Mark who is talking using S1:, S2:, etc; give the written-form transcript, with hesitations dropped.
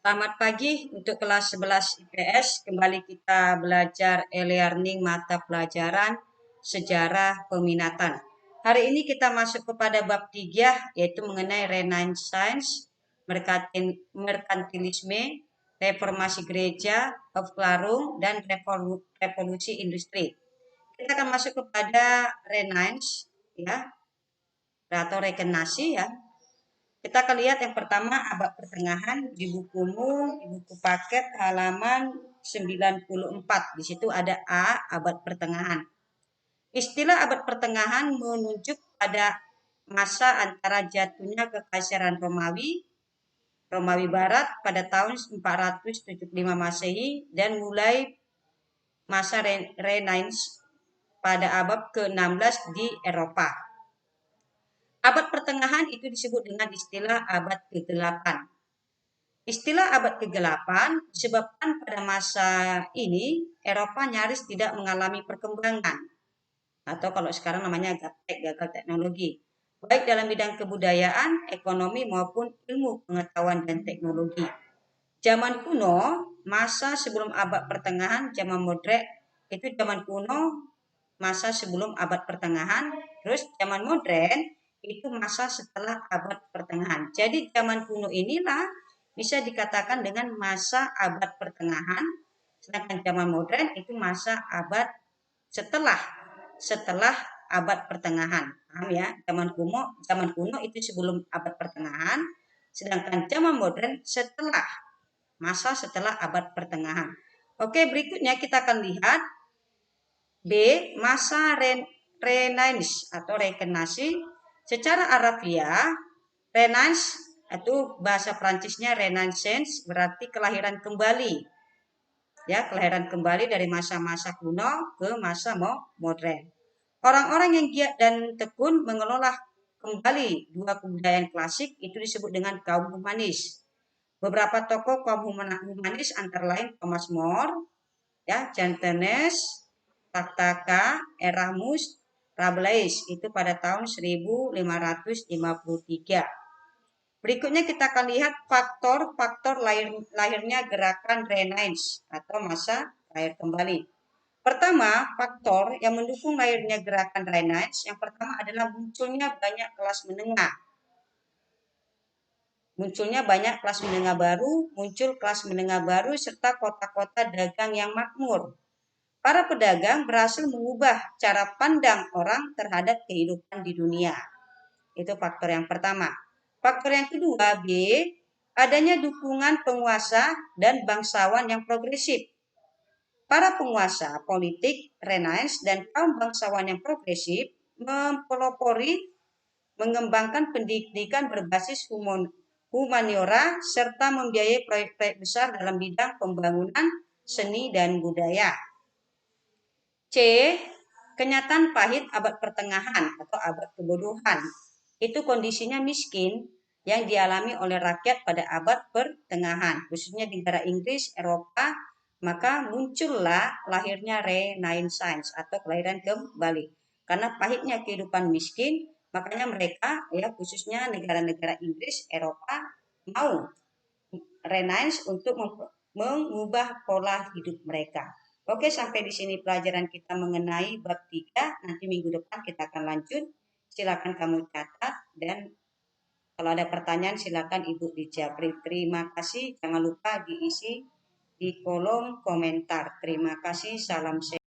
S1: Selamat pagi untuk kelas 11 IPS. Kembali kita belajar e-learning mata pelajaran sejarah peminatan. Hari ini kita masuk kepada bab 3 yaitu mengenai Renaissance, merkantilisme, reformasi gereja, Aufklärung, dan revolusi industri. Kita akan masuk kepada Renaissance ya atau regenerasi ya. Kita akan lihat yang pertama abad pertengahan di bukumu, di buku paket halaman 94. Di situ ada A, abad pertengahan. Istilah abad pertengahan menunjuk pada masa antara jatuhnya kekaisaran Romawi Barat pada tahun 475 Masehi dan mulai masa Renaissance pada abad ke-16 di Eropa. Abad pertengahan itu disebut dengan istilah abad ke-8. Istilah abad ke-8 disebabkan pada masa ini Eropa nyaris tidak mengalami perkembangan atau kalau sekarang namanya gaptek, gagal teknologi, baik dalam bidang kebudayaan, ekonomi maupun ilmu pengetahuan dan teknologi. Zaman kuno, masa sebelum abad pertengahan, zaman modern itu zaman kuno, masa sebelum abad pertengahan, terus zaman modern itu masa setelah abad pertengahan. Jadi zaman kuno inilah bisa dikatakan dengan masa abad pertengahan, sedangkan zaman modern itu masa abad setelah abad pertengahan. Paham ya? Zaman kuno itu sebelum abad pertengahan, sedangkan zaman modern setelah abad pertengahan. Oke, berikutnya kita akan lihat B, masa Renaissance atau regenerasi. Secara Arabiah, Renaissance itu bahasa Prancisnya Renaissance berarti kelahiran kembali. Ya, kelahiran kembali dari masa-masa kuno ke masa modern. Orang-orang yang giat dan tekun mengelola kembali dua kebudayaan klasik itu disebut dengan kaum humanis. Beberapa tokoh kaum humanis antara lain Thomas More, ya, Jantenes, Taktaka, Erasmus, Rabelais itu pada tahun 1553. Berikutnya kita akan lihat faktor-faktor lahirnya gerakan Renaissance atau masa lahir kembali. Pertama, faktor yang mendukung lahirnya gerakan Renaissance yang pertama adalah munculnya banyak kelas menengah. Munculnya banyak kelas menengah baru, muncul kelas menengah baru serta kota-kota dagang yang makmur. Para pedagang berhasil mengubah cara pandang orang terhadap kehidupan di dunia. Itu faktor yang pertama. Faktor yang kedua, B, adanya dukungan penguasa dan bangsawan yang progresif. Para penguasa politik Renaissance dan kaum bangsawan yang progresif mempelopori mengembangkan pendidikan berbasis humaniora serta membiayai proyek-proyek besar dalam bidang pembangunan seni dan budaya. C, kenyataan pahit abad pertengahan atau abad kebodohan. Itu kondisinya miskin yang dialami oleh rakyat pada abad pertengahan, khususnya di negara Inggris, Eropa, maka muncullah lahirnya Renaissance atau kelahiran kembali. Karena pahitnya kehidupan miskin, makanya mereka ya khususnya negara-negara Inggris, Eropa mau Renaissance untuk mengubah pola hidup mereka. Oke, sampai di sini pelajaran kita mengenai bab 3. Nanti minggu depan kita akan lanjut. Silakan kamu catat dan kalau ada pertanyaan silakan Ibu dijawab. Terima kasih. Jangan lupa diisi di kolom komentar. Terima kasih. Salam sehat.